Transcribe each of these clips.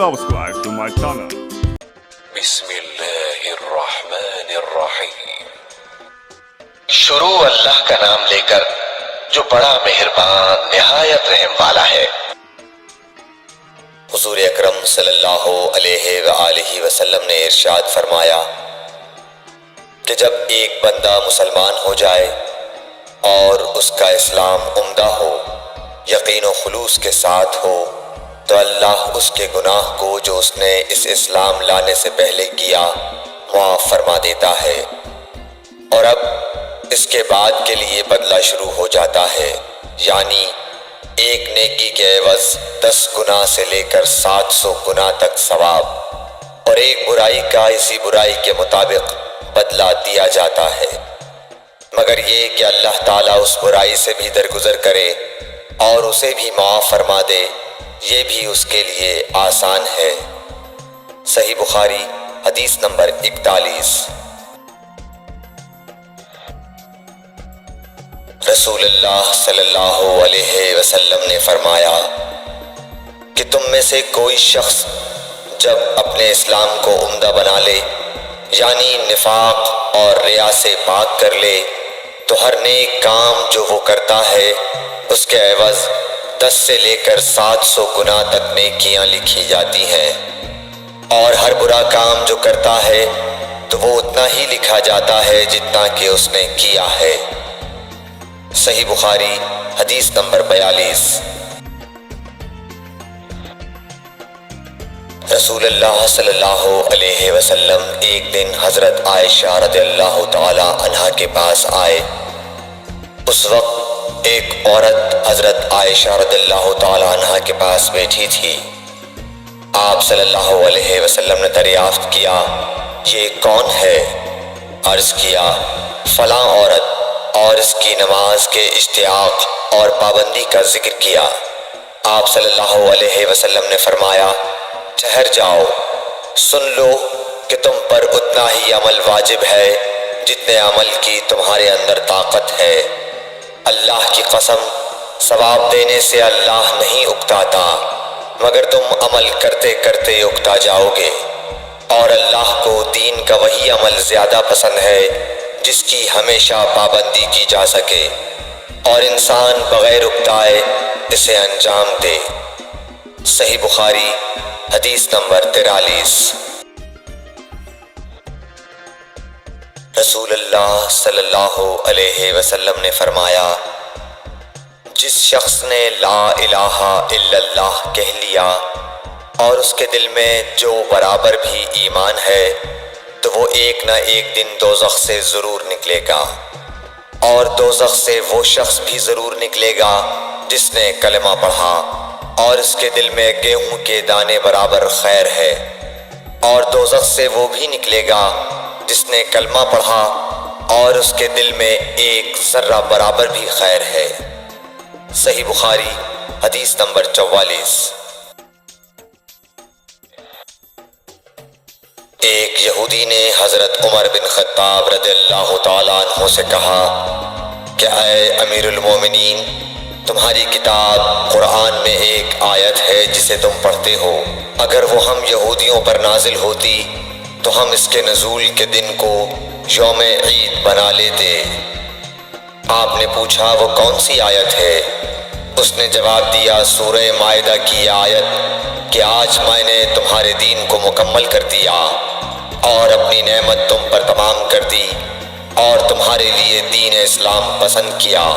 subscribe to my channel. بسم اللہ الرحمن الرحیم۔ شروع اللہ کا نام لے کر جو بڑا مہربان نہایت رحم والا ہے۔ حضور اکرم صلی اللہ علیہ وآلہ وسلم نے ارشاد فرمایا کہ جب ایک بندہ مسلمان ہو جائے اور اس کا اسلام عمدہ ہو، یقین و خلوص کے ساتھ ہو، تو اللہ اس کے گناہ کو جو اس نے اس اسلام لانے سے پہلے کیا معاف فرما دیتا ہے، اور اب اس کے بعد کے لیے بدلہ شروع ہو جاتا ہے، یعنی ایک نیکی کے عوض 10 گناہ سے لے کر 700 گناہ تک ثواب، اور ایک برائی کا اسی برائی کے مطابق بدلہ دیا جاتا ہے، مگر یہ کہ اللہ تعالیٰ اس برائی سے بھی درگزر کرے اور اسے بھی معاف فرما دے، یہ بھی اس کے لیے آسان ہے۔ صحیح بخاری حدیث نمبر 41۔ رسول اللہ صلی اللہ علیہ وسلم نے فرمایا کہ تم میں سے کوئی شخص جب اپنے اسلام کو عمدہ بنا لے، یعنی نفاق اور ریا سے پاک کر لے، تو ہر نیک کام جو وہ کرتا ہے اس کے عوض 10 سے لے کر 700 گناہ تک نیکیاں لکھی جاتی ہیں، اور ہر برا کام جو کرتا ہے تو وہ اتنا ہی لکھا جاتا ہے جتنا کہ اس نے کیا ہے۔ صحیح بخاری حدیث نمبر 42۔ رسول اللہ صلی اللہ علیہ وسلم ایک دن حضرت عائشہ رضی اللہ تعالی عنہا کے پاس آئے۔ اس وقت ایک عورت حضرت عائشہ رضی اللہ تعالی عنہا کے پاس بیٹھی تھی۔ آپ صلی اللہ علیہ وسلم نے دریافت کیا، یہ کون ہے؟ عرض کیا، فلاں عورت، اور اس کی نماز کے اشتیاق اور پابندی کا ذکر کیا۔ آپ صلی اللہ علیہ وسلم نے فرمایا، ٹھہر جاؤ، سن لو کہ تم پر اتنا ہی عمل واجب ہے جتنے عمل کی تمہارے اندر طاقت ہے۔ اللہ کی قسم، ثواب دینے سے اللہ نہیں اکتاتا، مگر تم عمل کرتے کرتے اکتا جاؤ گے، اور اللہ کو دین کا وہی عمل زیادہ پسند ہے جس کی ہمیشہ پابندی کی جا سکے، اور انسان بغیر اکتائے اسے انجام دے۔ صحیح بخاری حدیث نمبر 43۔ رسول اللہ صلی اللہ علیہ وسلم نے فرمایا، جس شخص نے لا الہ الا اللہ کہہ لیا اور اس کے دل میں جو برابر بھی ایمان ہے، تو وہ ایک نہ ایک دن دوزخ سے ضرور نکلے گا، اور دوزخ سے وہ شخص بھی ضرور نکلے گا جس نے کلمہ پڑھا اور اس کے دل میں گیہوں کے دانے برابر خیر ہے، اور دوزخ سے وہ بھی نکلے گا جس نے کلمہ پڑھا اور اس کے دل میں ایک ذرہ برابر بھی خیر ہے۔ صحیح بخاری حدیث نمبر 44۔ ایک یہودی نے حضرت عمر بن خطاب رضی اللہ تعالیٰ عنہ سے کہا کہ اے امیر المومنین، تمہاری کتاب قرآن میں ایک آیت ہے جسے تم پڑھتے ہو، اگر وہ ہم یہودیوں پر نازل ہوتی تو ہم اس کے نزول کے دن کو یوم عید بنا لیتے۔ آپ نے پوچھا، وہ کون سی آیت ہے؟ اس نے جواب دیا، سورہ مائدہ کی آیت کہ آج میں نے تمہارے دین کو مکمل کر دیا اور اپنی نعمت تم پر تمام کر دی اور تمہارے لیے دین اسلام پسند کیا۔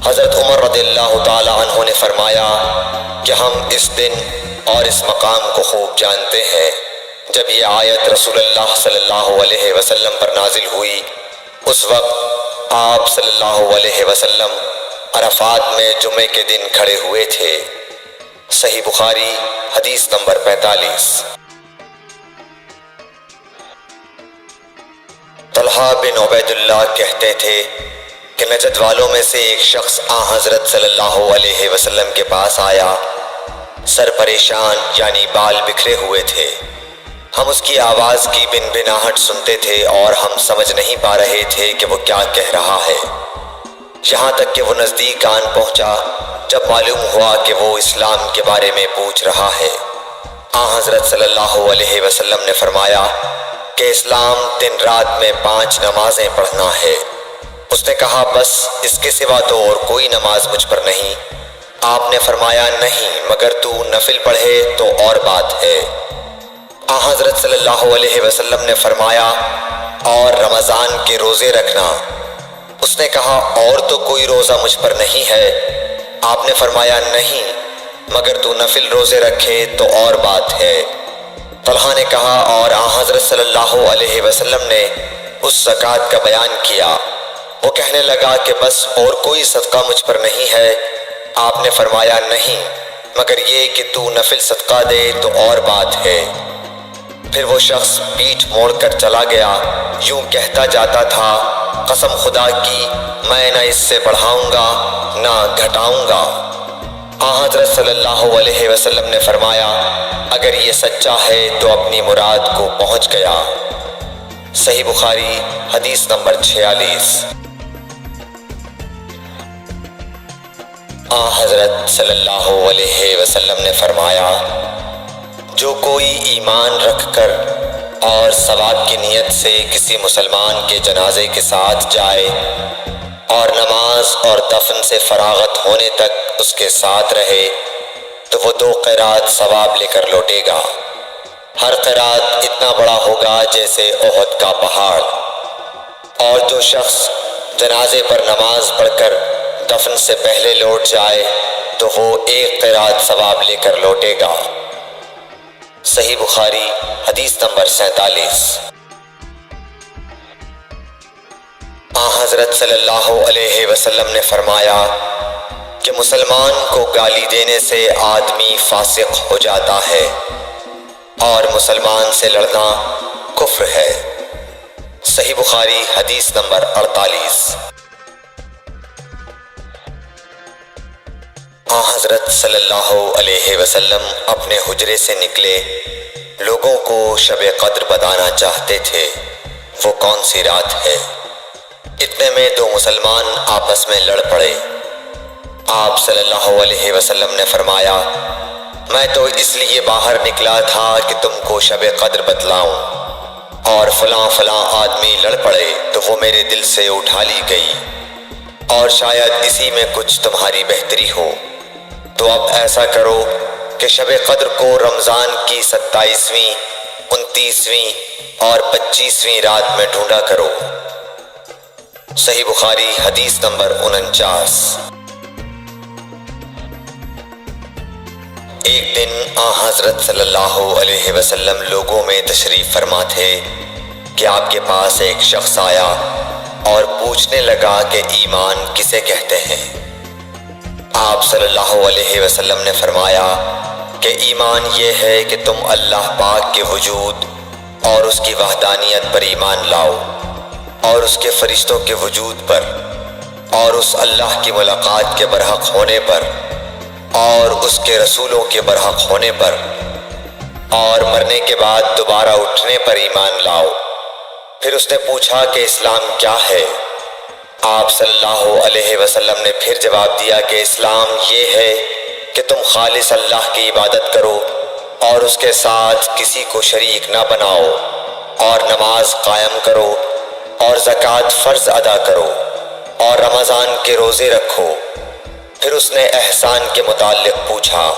حضرت عمر رضی اللہ تعالی عنہ نے فرمایا کہ ہم اس دن اور اس مقام کو خوب جانتے ہیں۔ جب یہ آیت رسول اللہ صلی اللہ علیہ وسلم پر نازل ہوئی، اس وقت آپ صلی اللہ علیہ وسلم عرفات میں جمعے کے دن کھڑے ہوئے تھے۔ صحیح بخاری حدیث نمبر 45۔ طلحہ بن عبید اللہ کہتے تھے کہ نجد والوں میں سے ایک شخص حضرت صلی اللہ علیہ وسلم کے پاس آیا، سر پریشان یعنی بال بکھرے ہوئے تھے۔ ہم اس کی آواز کی بن بناہٹ سنتے تھے اور ہم سمجھ نہیں پا رہے تھے کہ وہ کیا کہہ رہا ہے، یہاں تک کہ وہ نزدیک آن پہنچا جب معلوم ہوا کہ وہ اسلام کے بارے میں پوچھ رہا ہے۔ حضرت صلی اللہ علیہ وسلم نے فرمایا کہ اسلام دن رات میں 5 نمازیں پڑھنا ہے۔ اس نے کہا بس اس کے سوا تو اور کوئی نماز مجھ پر نہیں۔ آپ نے فرمایا نہیں مگر تو نفل پڑھے تو اور بات ہے۔ حضرت صلی اللہ علیہ وسلم نے فرمایا اور رمضان کے روزے رکھنا۔ اس نے کہا اور تو کوئی روزہ مجھ پر نہیں ہے۔ آپ نے فرمایا نہیں مگر تو نفل روزے رکھے تو اور بات ہے۔ طلحہ نے کہا اور حضرت صلی اللہ علیہ وسلم نے اس زکوٰۃ کا بیان کیا۔ وہ کہنے لگا کہ بس اور کوئی صدقہ مجھ پر نہیں ہے۔ آپ نے فرمایا نہیں مگر یہ کہ تو نفل صدقہ دے تو اور بات ہے۔ پھر وہ شخص پیٹھ موڑ کر چلا گیا، یوں کہتا جاتا تھا قسم خدا کی میں نہ اس سے بڑھاؤں گا نہ گھٹاؤں گا۔ حضرت صلی اللہ علیہ وسلم نے فرمایا اگر یہ سچا ہے تو اپنی مراد کو پہنچ گیا۔ صحیح بخاری حدیث نمبر 46۔ حضرت صلی اللہ علیہ وسلم نے فرمایا جو کوئی ایمان رکھ کر اور ثواب کی نیت سے کسی مسلمان کے جنازے کے ساتھ جائے اور نماز اور دفن سے فراغت ہونے تک اس کے ساتھ رہے تو وہ 2 قیرات ثواب لے کر لوٹے گا۔ ہر قیرات اتنا بڑا ہوگا جیسے احد کا پہاڑ۔ اور جو شخص جنازے پر نماز پڑھ کر دفن سے پہلے لوٹ جائے تو وہ 1 قیرات ثواب لے کر لوٹے گا۔ صحیح بخاری حدیث نمبر 47۔ حضرت صلی اللہ علیہ وسلم نے فرمایا کہ مسلمان کو گالی دینے سے آدمی فاسق ہو جاتا ہے اور مسلمان سے لڑنا کفر ہے۔ صحیح بخاری حدیث نمبر 48۔ حضرت صلی اللہ علیہ وسلم اپنے حجرے سے نکلے، لوگوں کو شب قدر بتانا چاہتے تھے وہ کون سی رات ہے۔ اتنے میں 2 مسلمان آپس میں لڑ پڑے۔ آپ صلی اللہ علیہ وسلم نے فرمایا میں تو اس لیے باہر نکلا تھا کہ تم کو شب قدر بتلاؤں، اور فلاں فلاں آدمی لڑ پڑے تو وہ میرے دل سے اٹھا لی گئی، اور شاید اسی میں کچھ تمہاری بہتری ہو۔ تو اب ایسا کرو کہ شب قدر کو رمضان کی 27ویں، 29ویں اور 25ویں رات میں ڈھونڈا کرو۔ صحیح بخاری حدیث نمبر 49۔ ایک دن حضرت صلی اللہ علیہ وسلم لوگوں میں تشریف فرما تھے کہ آپ کے پاس ایک شخص آیا اور پوچھنے لگا کہ ایمان کسے کہتے ہیں۔ آپ صلی اللہ علیہ وسلم نے فرمایا کہ ایمان یہ ہے کہ تم اللہ پاک کے وجود اور اس کی وحدانیت پر ایمان لاؤ، اور اس کے فرشتوں کے وجود پر، اور اس اللہ کی ملاقات کے برحق ہونے پر، اور اس کے رسولوں کے برحق ہونے پر، اور مرنے کے بعد دوبارہ اٹھنے پر ایمان لاؤ۔ پھر اس نے پوچھا کہ اسلام کیا ہے؟ آپ صلی اللہ علیہ وسلم نے پھر جواب دیا کہ اسلام یہ ہے کہ تم خالص اللہ کی عبادت کرو اور اس کے ساتھ کسی کو شریک نہ بناؤ، اور نماز قائم کرو، اور زکوٰۃ فرض ادا کرو، اور رمضان کے روزے رکھو۔ پھر اس نے احسان کے متعلق پوچھا۔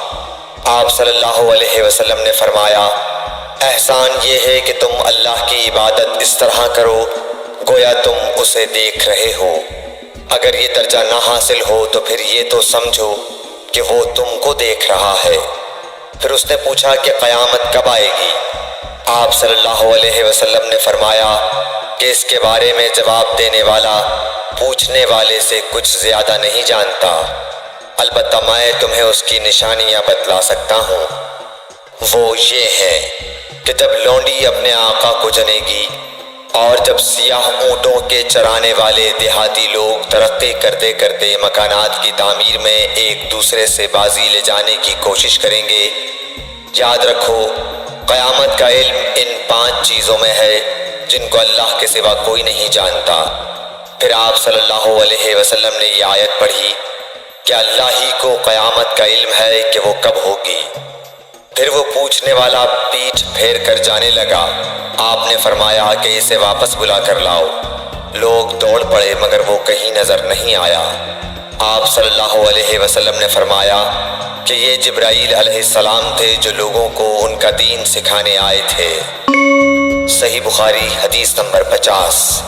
آپ صلی اللہ علیہ وسلم نے فرمایا احسان یہ ہے کہ تم اللہ کی عبادت اس طرح کرو گویا تم اسے دیکھ رہے ہو۔ اگر یہ درجہ نہ حاصل ہو تو پھر یہ تو سمجھو کہ وہ تم کو دیکھ رہا ہے۔ پھر اس نے پوچھا کہ قیامت کب آئے گی؟ آپ صلی اللہ علیہ وسلم نے فرمایا کہ اس کے بارے میں جواب دینے والا پوچھنے والے سے کچھ زیادہ نہیں جانتا، البتہ میں تمہیں اس کی نشانیاں بتلا سکتا ہوں۔ وہ یہ ہے کہ جب لونڈی اپنے آقا کو جنے گی، اور جب سیاہ اونٹوں کے چرانے والے دیہاتی لوگ ترقی کرتے کرتے مکانات کی تعمیر میں ایک دوسرے سے بازی لے جانے کی کوشش کریں گے، یاد رکھو قیامت کا علم ان 5 چیزوں میں ہے جن کو اللہ کے سوا کوئی نہیں جانتا۔ پھر آپ صلی اللہ علیہ وسلم نے یہ آیت پڑھی کہ اللہ ہی کو قیامت کا علم ہے کہ وہ کب ہوگی۔ پھر وہ پوچھنے والا پیٹھ پھیر کر جانے لگا۔ آپ نے فرمایا کہ اسے واپس بلا کر لاؤ۔ لوگ دوڑ پڑے مگر وہ کہیں نظر نہیں آیا۔ آپ صلی اللہ علیہ وسلم نے فرمایا کہ یہ جبرائیل علیہ السلام تھے جو لوگوں کو ان کا دین سکھانے آئے تھے۔ صحیح بخاری حدیث نمبر 50۔